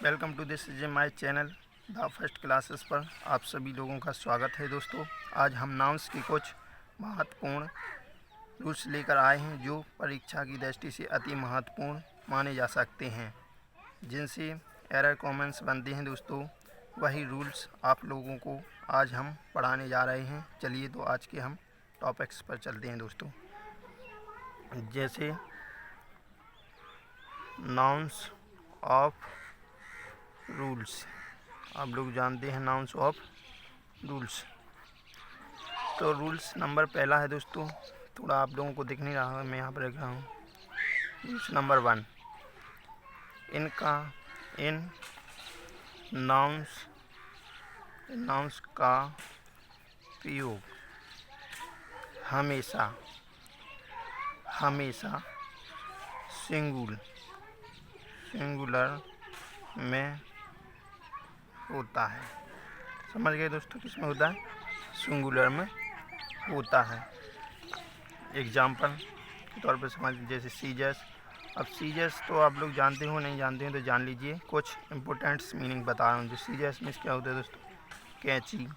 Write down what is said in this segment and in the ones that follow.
Welcome to this is my channel the first classes पर आप सभी लोगों का स्वागत है। दोस्तों, आज हम नाउंस की कुछ महत्वपूर्ण रूल्स लेकर आए हैं जो परीक्षा की दृष्टि से अति महत्वपूर्ण माने जा सकते हैं, जिनसे एरर कॉमन्स बनते हैं। दोस्तों, वही रूल्स आप लोगों को आज हम पढ़ाने जा रहे हैं। चलिए तो आज के हम टॉपिक्स पर चलते हैं। दोस्तों, जैसे नाउंस ऑफ रूल्स, आप लोग जानते हैं नाउंस ऑफ रूल्स। तो रूल्स नंबर पहला है दोस्तों, थोड़ा आप लोगों को दिख नहीं रहा है, मैं यहाँ पर लिख रहा हूँ। रूल्स नंबर 1, इन नाउंस का प्रयोग हमेशा सिंगुलर में होता है। समझ गए दोस्तों, किस में होता है? सिंगुलर में होता है। एग्जाम्पल के तौर पर समझ, जैसे सीजर्स। अब सीजर्स तो आप लोग जानते हो, नहीं जानते हो तो जान लीजिए। कुछ इम्पोर्टेंट्स मीनिंग बता रहा हूँ। जो सीजर्स में क्या होता है दोस्तों? कैंची।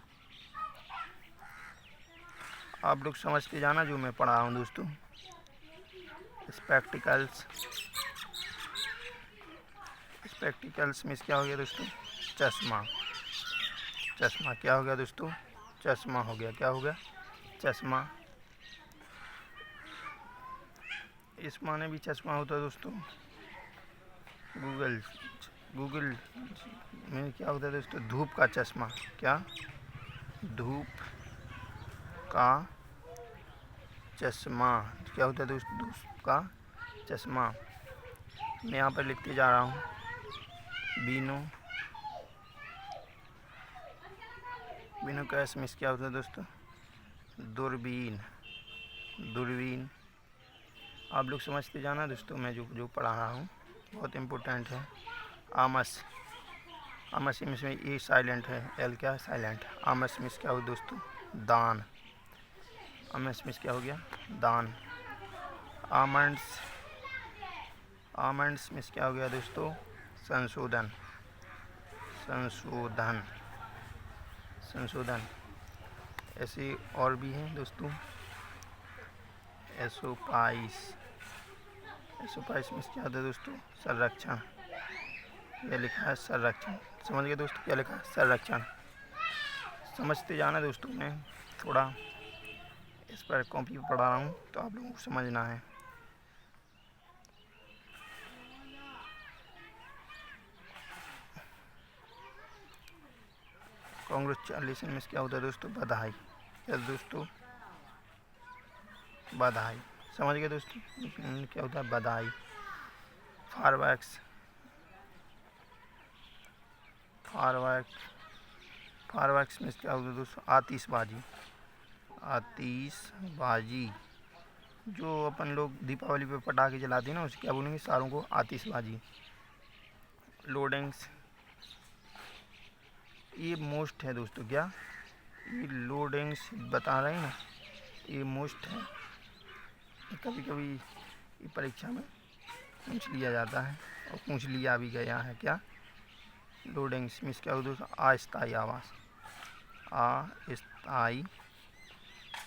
आप लोग समझ के जाना जो मैं पढ़ा रहा हूँ दोस्तों। स्पेक्टिकल्स में क्या हो गया दोस्तों? चश्मा क्या हो गया दोस्तों? चश्मा हो गया। क्या हो गया? चश्मा। इस माने भी चश्मा होता है दोस्तों। गूगल में क्या होता है दोस्तों? धूप का चश्मा। क्या? धूप का चश्मा। क्या होता है दोस्तों? धूप का चश्मा। मैं यहाँ पर लिखते जा रहा हूँ। बीनो का एसएमएस क्या होता है दोस्तों? दूरबीन। आप लोग समझते जाना दोस्तों, मैं जो पढ़ा रहा हूँ बहुत इम्पोर्टेंट है। आमस में ए साइलेंट है, एल क्या है? साइलेंट। आमस में क्या हो दोस्तों? दान। आमस में क्या हो गया? दान। आमंड्स में क्या हो गया दोस्तों? संशोधन। ऐसे और भी हैं दोस्तों। एसोपाइस में क्या होता है दोस्तों? संरक्षण। यह लिखा है संरक्षण। समझ गए दोस्तों, क्या लिखा है? संरक्षण। समझते जाना दोस्तों, मैं थोड़ा इस पर कॉपी पर पढ़ा रहा हूँ तो आप लोगों को समझना है। कांग्रेचुलेशन में क्या होता है दोस्तों? बधाई। क्या दोस्तों? बधाई। समझ गए दोस्तों, क्या होता है? बधाई। फारवर्क्स में क्या होता है दोस्तों? आतिशबाजी। जो अपन लोग दीपावली पे पटाखे जलाते हैं ना, उसे क्या बोलेंगे? सारों को आतिशबाजी। लोडिंग्स, ये मोस्ट है दोस्तों। क्या? ये लोडिंग्स बता रहे हैं ना, ये मोस्ट है। कभी कभी ये परीक्षा में पूछ लिया जाता है और पूछ लिया भी गया है। क्या? लोडिंग्स में क्या हो दोस्तों? अस्थायी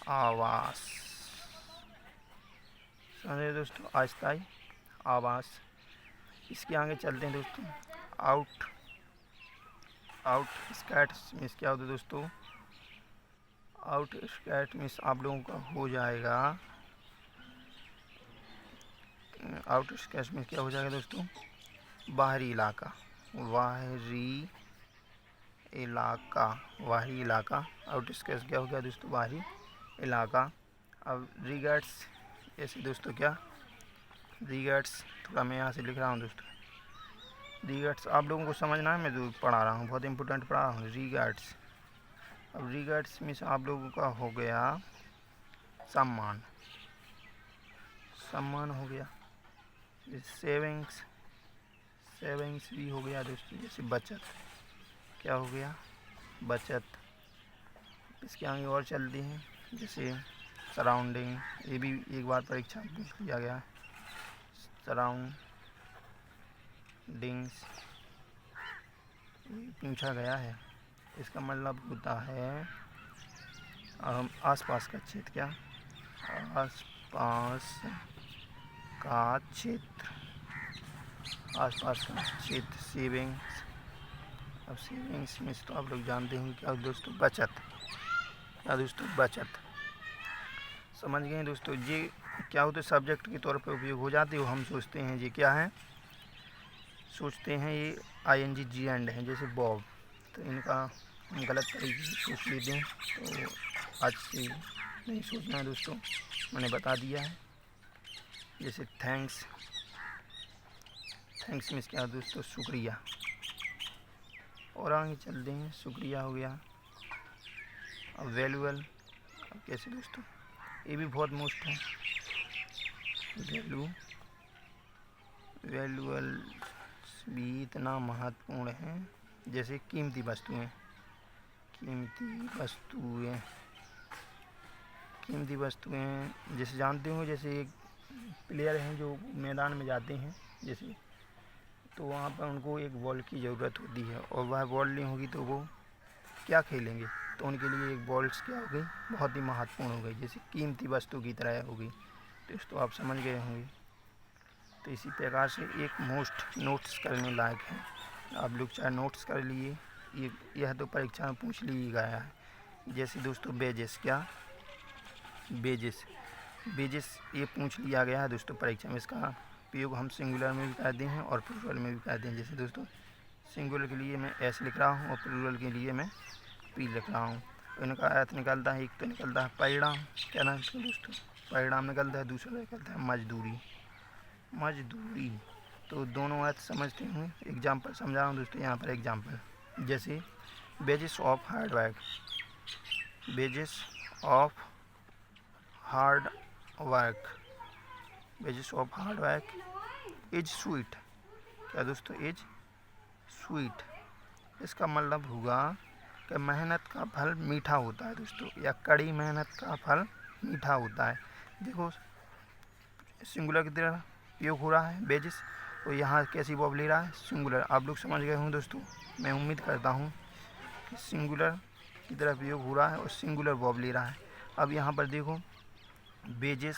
आवास। समझे दोस्तों? अस्थायी आवास। इसके आगे चलते हैं दोस्तों। आउटस्कैट्स में क्या होता है दोस्तों? आउटस्कैट में आप लोगों का हो जाएगा। आउटस्कैट्स में क्या हो जाएगा दोस्तों? बाहरी इलाका। आउटस्कैट्स क्या हो गया दोस्तों? बाहरी इलाका। अब रिगार्ड्स, ऐसे दोस्तों क्या? रिगार्ड्स, थोड़ा मैं यहाँ से लिख रहा हूँ दोस्तों। रिगार्ड्स आप लोगों को समझना है, मैं जो पढ़ा रहा हूँ बहुत इंपॉर्टेंट पढ़ा रहा हूँ। रिगार्ड्स। अब रिगार्ड्स में से आप लोगों का हो गया सम्मान हो गया। सेविंग्स भी हो गया दोस्तों। जैसे बचत। क्या हो गया? बचत। इसके आगे और चलते हैं, जैसे सराउंडिंग। ये भी एक बार परीक्षा में पूछ लिया गया। सराउंडिंग्स पूछा गया है। इसका मतलब होता है आसपास का क्षेत्र। क्या? आसपास का क्षेत्र, आसपास का क्षेत्र। सेविंग्स। अब सेविंग्स में तो आप लोग जानते होंगे क्या दोस्तों, बचत। क्या दोस्तों, बचत। समझ गए दोस्तों। ये क्या होता है, सब्जेक्ट के तौर पे उपयोग हो जाते हो। हम सोचते हैं ये क्या है, सोचते हैं ये ING जी एंड है, जैसे बॉब। तो इनका हम गलत तरीके से सोच लेते हैं, तो आज से नहीं सोचना है दोस्तों, मैंने बता दिया है। जैसे थैंक्स, थैंक्स मीन्स क्या दोस्तों, शुक्रिया। और आगे चलते हैं, शुक्रिया हो गया। अब वैल्यूअल, अब कैसे दोस्तों, ये भी बहुत मोस्ट है। वैल्यूअल भी इतना महत्वपूर्ण है। जैसे कीमती वस्तुएं, कीमती वस्तुएं, कीमती वस्तुएं। जैसे जानते हो, जैसे एक प्लेयर हैं जो मैदान में जाते हैं, जैसे तो वहाँ पर उनको एक बॉल की ज़रूरत होती है, और वह बॉल नहीं होगी तो वो क्या खेलेंगे। तो उनके लिए एक बॉल्स क्या हो गई, बहुत ही महत्वपूर्ण हो गई, जैसे कीमती वस्तु की तरह हो गई। तो इसको आप समझ गए होंगे। तो इसी प्रकार से एक मोस्ट नोट्स करने लायक है। आप लोग चाहे नोट्स कर लिए, यह तो परीक्षा में पूछ ली गया है। जैसे दोस्तों बेजेस, क्या बेजेस, बेजेस ये पूछ लिया गया है दोस्तों परीक्षा में। इसका प्रयोग हम सिंगुलर में भी करते हैं और प्लूरल में भी करते हैं। जैसे दोस्तों सिंगुलर के लिए मैं S लिख रहा हूँ और प्लूरल के लिए मैं P लिख रहा हूँ। इनका अर्थ निकलता है, एक तो निकलता है परिणाम, क्या नाम है दोस्तों, परिणाम निकलता है। दूसरा निकलता है मजदूरी, मजदूरी। तो दोनों अर्थ समझते हुए एग्जाम्पल समझा रहा हूँ दोस्तों। यहाँ पर एग्जाम्पल, जैसे wages of hard work, wages of hard work, wages of hard work is sweet. क्या दोस्तों, इज स्वीट। इसका मतलब होगा कि मेहनत का फल मीठा होता है दोस्तों, या कड़ी मेहनत का फल मीठा होता है। देखो सिंगुलर की तरह प्रयोग हो रहा है वेजेस, और यहाँ कैसी वर्ब ले रहा है, सिंगुलर। आप लोग समझ गए हों दोस्तों, मैं उम्मीद करता हूँ कि सिंगुलर की तरह प्रयोग हो रहा है और सिंगुलर वर्ब ले रहा है। अब यहाँ पर देखो wages,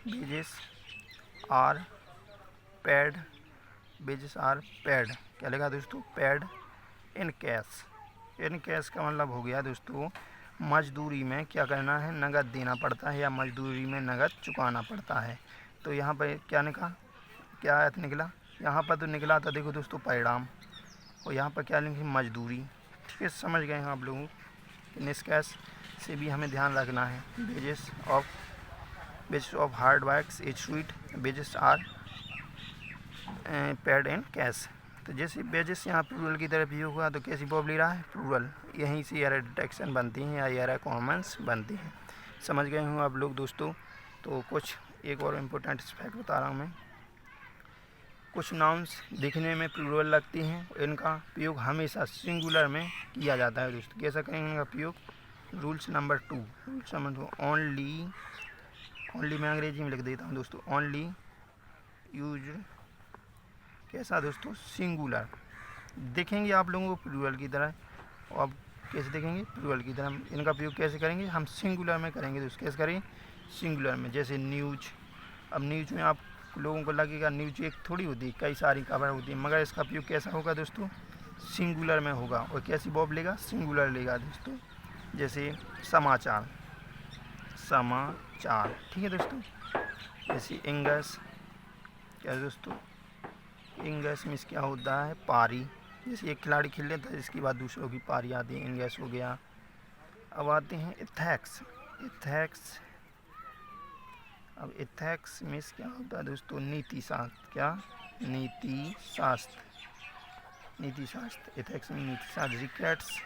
wages are paid, wages are paid, क्या लिखा दोस्तों, paid in cash. In cash का मतलब हो गया दोस्तों, मजदूरी में क्या करना है, नगद देना पड़ता है, या मजदूरी में नगद चुकाना पड़ता है। तो यहाँ पर क्या निकला, क्या अर्थ निकला, यहाँ पर तो निकला था देखो दोस्तों परिणाम, और यहाँ पर क्या लिखे, मजदूरी। ठीक है, समझ गए हैं आप लोगों कि निष्कर्ष से भी हमें ध्यान रखना है। Wages of hard work is sweet, wages are paid in cash. तो जैसे वेजेस यहाँ प्लूरल की तरफ यूज हुआ, तो कैसी वर्ब ले रहा है, प्लूरल। यहीं से एरर डिटेक्शन बनती हैं या एरर कॉमन्स बनती हैं। समझ गए हूँ आप लोग दोस्तों। तो कुछ एक और इम्पोर्टेंट फैक्ट बता रहा हूँ मैं। कुछ नाउन्स दिखने में प्लूरल लगती हैं, इनका प्रयोग हमेशा सिंगुलर में किया जाता है दोस्तों। कैसा करेंगे इनका प्रयोग, rules number 2, rules number 2, only, only मैं अंग्रेजी में लिख देता हूँ दोस्तों, ओनली यूज, कैसा दोस्तों, सिंगुलर। देखेंगे आप लोगों को प्लूरल की तरह, और अब कैसे देखेंगे, प्लूरल की तरह। इनका प्रयोग कैसे करेंगे, हम सिंगुलर में करेंगे दोस्तों। कैसे करेंगे, सिंगुलर में। जैसे न्यूज, अब न्यूज में आप लोगों को लगेगा न्यूज एक थोड़ी होती है, कई सारी खबर होती है, मगर इसका प्रयोग कैसा होगा दोस्तों, सिंगुलर में होगा। और कैसी वर्ब लेगा, सिंगुलर लेगा दोस्तों। जैसे समाचार, समाचार, ठीक है दोस्तों। जैसे इंग्स, क्या दोस्तों, इंग्स में क्या होता है, पारी। जैसे एक खिलाड़ी खेल लेता है, इसके बाद दूसरों की पारी आती है, इंग्स हो गया। अब आते हैं इथेक्स, इथेक्स। अब इथेक्स में क्या होता है दोस्तों, नीति शास्त्र, क्या, नीति शास्त्र, नीति शास्त्र। इथेक्स में नीति शास्त्र। रिकेट्स,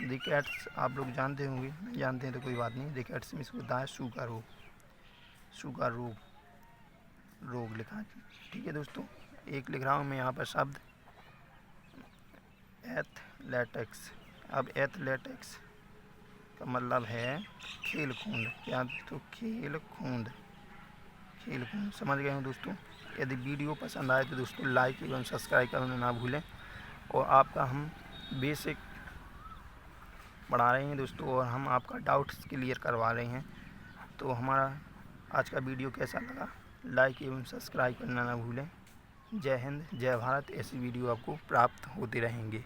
रिकेट्स आप लोग जानते होंगे, नहीं जानते हैं तो कोई बात नहीं। रिकेट्स में होता है सूखा रोग, सूखा रोग, रोग लिखा है। ठीक है दोस्तों, एक लिख रहा हूँ मैं यहाँ पर शब्द एथलेटिक्स। अब एथलेटिक्स का मतलब है खेल कूद, क्या दोस्तों, खेल कूद, खेल कूद। समझ गए हो दोस्तों। यदि वीडियो पसंद आए तो दोस्तों लाइक एवं सब्सक्राइब करना ना भूलें, और आपका हम बेसिक पढ़ा रहे हैं दोस्तों, और हम आपका डाउट्स क्लियर करवा रहे हैं। तो हमारा आज का वीडियो कैसा लगा, लाइक एवं सब्सक्राइब करना ना भूलें। जय हिंद, जय भारत। ऐसी वीडियो आपको प्राप्त होते रहेंगे।